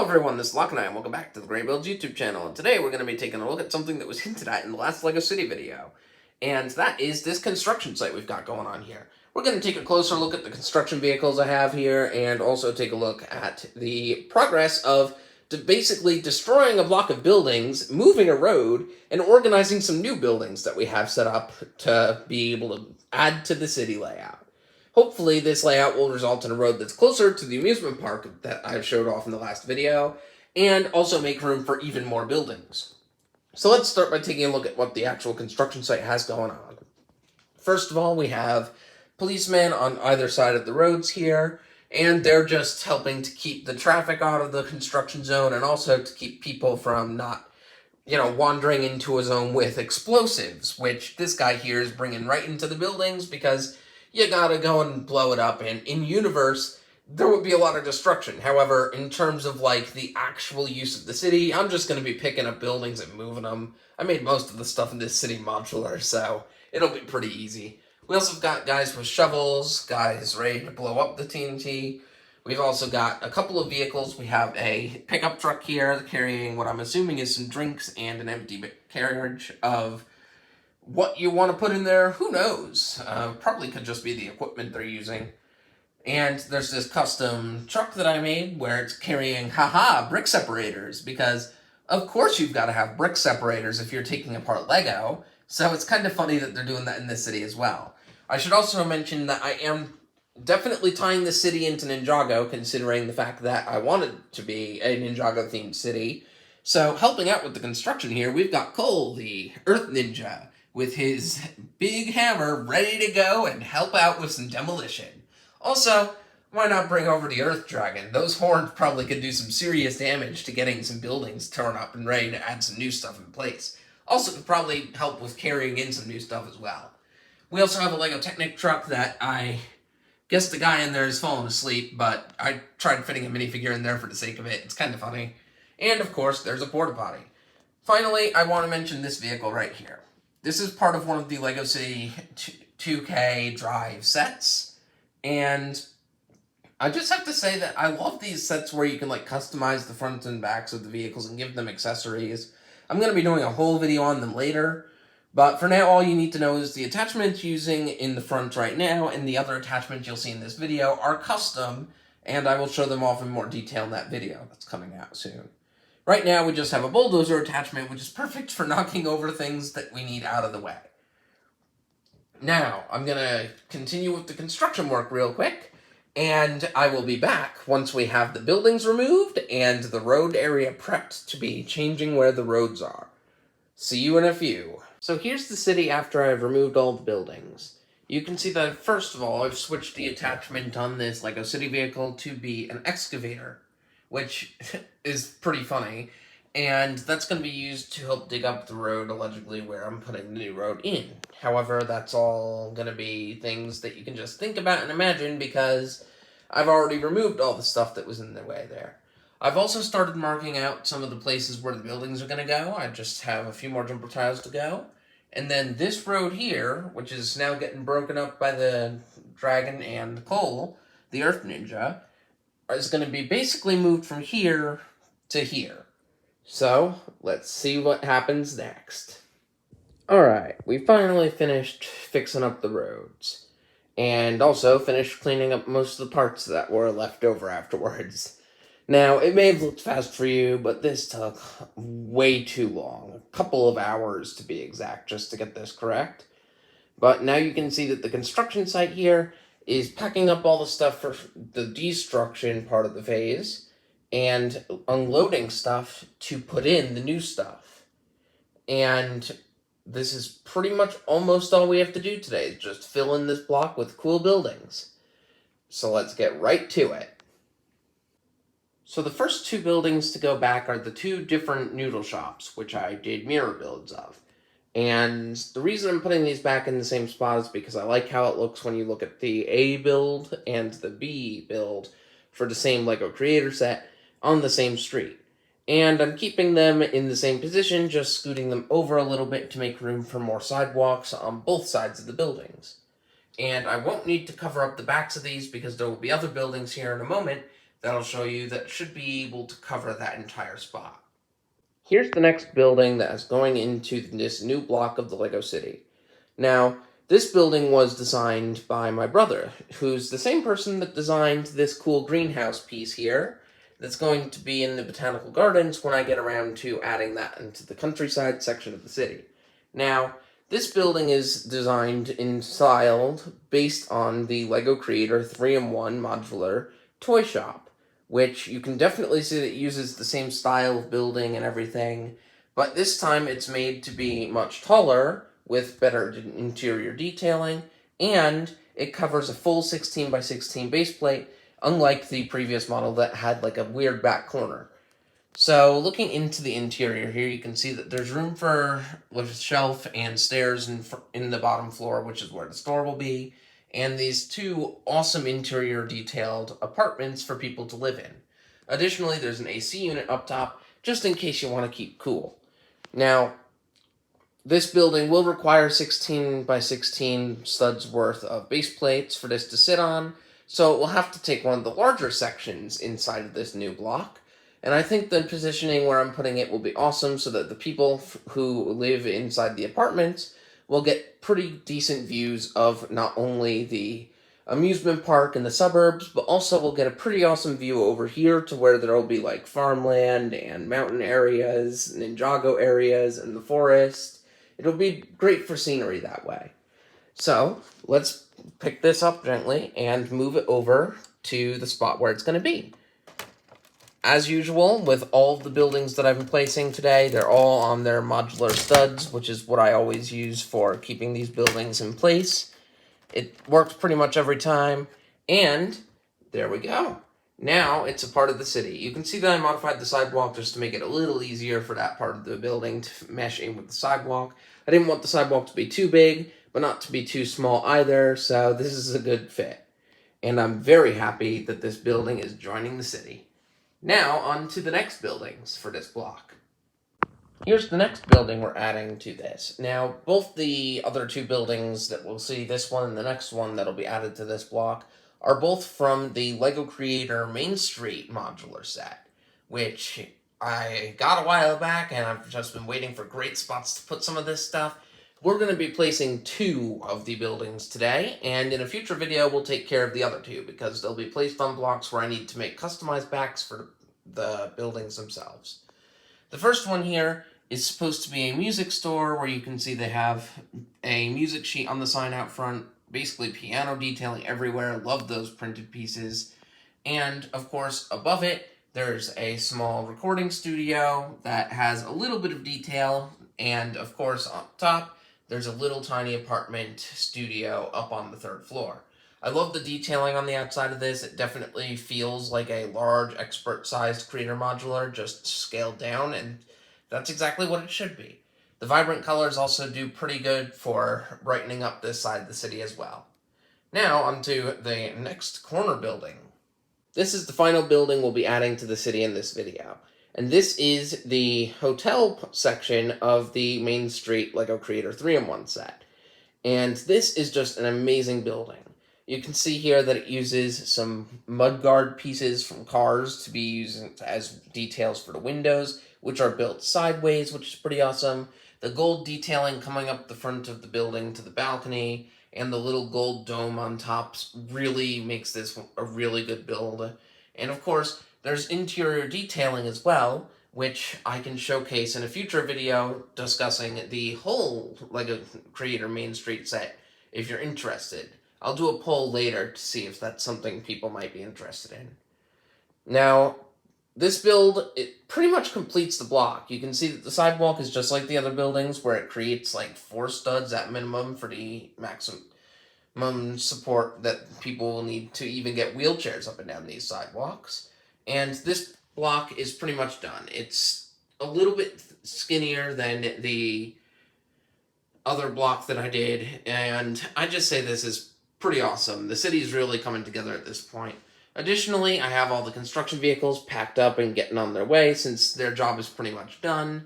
everyone, this is Locke and I, and welcome back to the Great Builds YouTube channel. And today we're going to be taking a look at something that was hinted at in the last LEGO City video. And that is this construction site we've got going on here. We're going to take a closer look at the construction vehicles I have here, and also take a look at the progress of basically destroying a block of buildings, moving a road, and organizing some new buildings that we have set up to be able to add to the city layout. Hopefully this layout will result in a road that's closer to the amusement park that I showed off in the last video, and also make room for even more buildings. So let's start by taking a look at what the actual construction site has going on. First of all, we have policemen on either side of the roads here, and they're just helping to keep the traffic out of the construction zone, and also to keep people from not, wandering into a zone with explosives, which this guy here is bringing right into the buildings because you gotta go and blow it up, and in universe, there would be a lot of destruction. However, in terms of, the actual use of the city, I'm just gonna be picking up buildings and moving them. I made most of the stuff in this city modular, so it'll be pretty easy. We also have got guys with shovels, guys ready to blow up the TNT. We've also got a couple of vehicles. We have a pickup truck here carrying what I'm assuming is some drinks and an empty carriage of what you want to put in there, who knows? Probably could just be the equipment they're using. And there's this custom truck that I made where it's carrying, brick separators, because of course you've got to have brick separators if you're taking apart Lego, so it's kind of funny that they're doing that in this city as well. I should also mention that I am definitely tying the city into Ninjago, considering the fact that I wanted to be a Ninjago-themed city. So helping out with the construction here, we've got Cole, the Earth Ninja, with his big hammer ready to go and help out with some demolition. Also, why not bring over the Earth Dragon? Those horns probably could do some serious damage to getting some buildings torn up and ready to add some new stuff in place. Also could probably help with carrying in some new stuff as well. We also have a LEGO Technic truck that I guess the guy in there has fallen asleep, but I tried fitting a minifigure in there for the sake of it. It's kind of funny. And of course, there's a porta potty. Finally, I want to mention this vehicle right here. This is part of one of the LEGO City 2K Drive sets, and I just have to say that I love these sets where you can customize the fronts and backs of the vehicles and give them accessories. I'm going to be doing a whole video on them later, but for now all you need to know is the attachments using in the front right now and the other attachments you'll see in this video are custom, and I will show them off in more detail in that video that's coming out soon. Right now, we just have a bulldozer attachment, which is perfect for knocking over things that we need out of the way. Now, I'm going to continue with the construction work real quick, and I will be back once we have the buildings removed and the road area prepped to be changing where the roads are. See you in a few. So here's the city after I've removed all the buildings. You can see that, first of all, I've switched the attachment on this LEGO City vehicle to be an excavator, which is pretty funny, and that's going to be used to help dig up the road, allegedly, where I'm putting the new road in. However, that's all going to be things that you can just think about and imagine, because I've already removed all the stuff that was in the way there. I've also started marking out some of the places where the buildings are going to go. I just have a few more jumper tiles to go. And then this road here, which is now getting broken up by the dragon and Cole, the Earth Ninja, is going to be basically moved from here to here. So, let's see what happens next. Alright, we finally finished fixing up the roads. And also finished cleaning up most of the parts that were left over afterwards. Now, it may have looked fast for you, but this took way too long. A couple of hours to be exact, just to get this correct. But now you can see that the construction site here is packing up all the stuff for the destruction part of the phase, and unloading stuff to put in the new stuff. And this is pretty much almost all we have to do today, is just fill in this block with cool buildings. So let's get right to it. So the first two buildings to go back are the two different noodle shops, which I did mirror builds of. And the reason I'm putting these back in the same spot is because I like how it looks when you look at the A build and the B build for the same LEGO Creator set on the same street. And I'm keeping them in the same position, just scooting them over a little bit to make room for more sidewalks on both sides of the buildings. And I won't need to cover up the backs of these because there will be other buildings here in a moment that'll show you that should be able to cover that entire spot. Here's the next building that is going into this new block of the Lego City. Now, this building was designed by my brother, who's the same person that designed this cool greenhouse piece here that's going to be in the botanical gardens when I get around to adding that into the countryside section of the city. Now, this building is designed and styled based on the Lego Creator 3-in-1 modular toy shop, which you can definitely see that uses the same style of building and everything, but this time it's made to be much taller with better interior detailing, and it covers a full 16 by 16 base plate, unlike the previous model that had like a weird back corner. So looking into the interior here, you can see that there's room for a shelf and stairs in the bottom floor, which is where the store will be, and these two awesome interior detailed apartments for people to live in. Additionally, there's an AC unit up top, just in case you want to keep cool. Now, this building will require 16 by 16 studs worth of base plates for this to sit on, so it will have to take one of the larger sections inside of this new block. And I think the positioning where I'm putting it will be awesome so that the people who live inside the apartments will get pretty decent views of not only the amusement park in the suburbs, but also will get a pretty awesome view over here to where there will be like farmland and mountain areas, Ninjago areas, and the forest. It'll be great for scenery that way. So let's pick this up gently and move it over to the spot where it's going to be. As usual, with all of the buildings that I've been placing today, they're all on their modular studs, which is what I always use for keeping these buildings in place. It works pretty much every time, and there we go. Now it's a part of the city. You can see that I modified the sidewalk just to make it a little easier for that part of the building to mesh in with the sidewalk. I didn't want the sidewalk to be too big, but not to be too small either, so this is a good fit. And I'm very happy that this building is joining the city. Now, on to the next buildings for this block. Here's the next building we're adding to this. Now, both the other two buildings that we'll see, this one and the next one that'll be added to this block, are both from the LEGO Creator Main Street modular set, which I got a while back, and I've just been waiting for great spots to put some of this stuff. We're going to be placing two of the buildings today, and in a future video we'll take care of the other two, because they'll be placed on blocks where I need to make customized backs for the buildings themselves. The first one here is supposed to be a music store where you can see they have a music sheet on the sign out front, basically piano detailing everywhere. Love those printed pieces. And of course, above it, there's a small recording studio that has a little bit of detail. And of course, up top, there's a little tiny apartment studio up on the third floor. I love the detailing on the outside of this. It definitely feels like a large, expert-sized creator modular, just scaled down, and that's exactly what it should be. The vibrant colors also do pretty good for brightening up this side of the city as well. Now, onto the next corner building. This is the final building we'll be adding to the city in this video. And this is the hotel section of the Main Street LEGO Creator 3-in-1 set. And this is just an amazing building. You can see here that it uses some mudguard pieces from cars to be used as details for the windows, which are built sideways, which is pretty awesome. The gold detailing coming up the front of the building to the balcony, and the little gold dome on top really makes this a really good build. And of course, there's interior detailing as well, which I can showcase in a future video discussing the whole LEGO Creator Main Street set if you're interested. I'll do a poll later to see if that's something people might be interested in. Now, this build, it pretty much completes the block. You can see that the sidewalk is just like the other buildings, where it creates like 4 studs at minimum for the maximum support that people will need to even get wheelchairs up and down these sidewalks. And this block is pretty much done. It's a little bit skinnier than the other block that I did, and I just say this is pretty awesome. The city is really coming together at this point. Additionally, I have all the construction vehicles packed up and getting on their way, since their job is pretty much done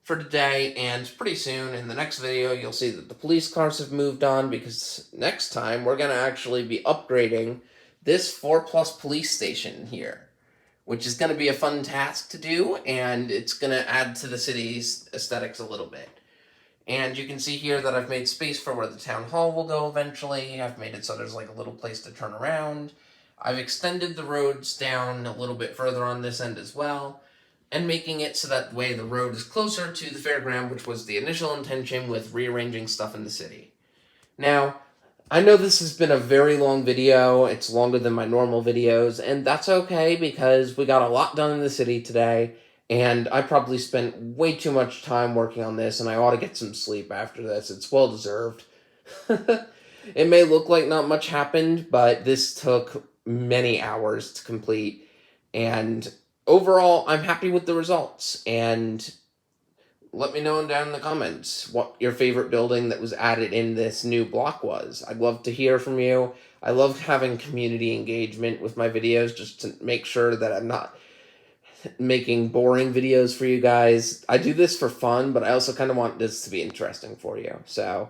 for today, and pretty soon in the next video you'll see that the police cars have moved on, because next time we're going to actually be upgrading this 4 plus police station here, which is going to be a fun task to do, and it's going to add to the city's aesthetics a little bit. And you can see here that I've made space for where the town hall will go eventually. I've made it so there's like a little place to turn around. I've extended the roads down a little bit further on this end as well, and making it so that way the road is closer to the fairground, which was the initial intention with rearranging stuff in the city. Now, I know this has been a very long video. It's longer than my normal videos, and that's okay because we got a lot done in the city today, and I probably spent way too much time working on this, and I ought to get some sleep after this. It's well deserved. It may look like not much happened, but this took many hours to complete, and overall, I'm happy with the results, and let me know down in the comments what your favorite building that was added in this new block was. I'd love to hear from you. I love having community engagement with my videos just to make sure that I'm not making boring videos for you guys. I do this for fun, but I also kind of want this to be interesting for you. So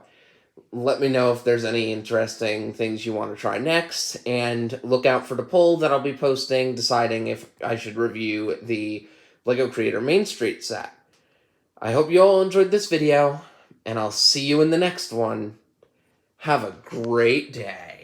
let me know if there's any interesting things you want to try next, and look out for the poll that I'll be posting deciding if I should review the LEGO Creator Main Street set. I hope you all enjoyed this video, and I'll see you in the next one. Have a great day.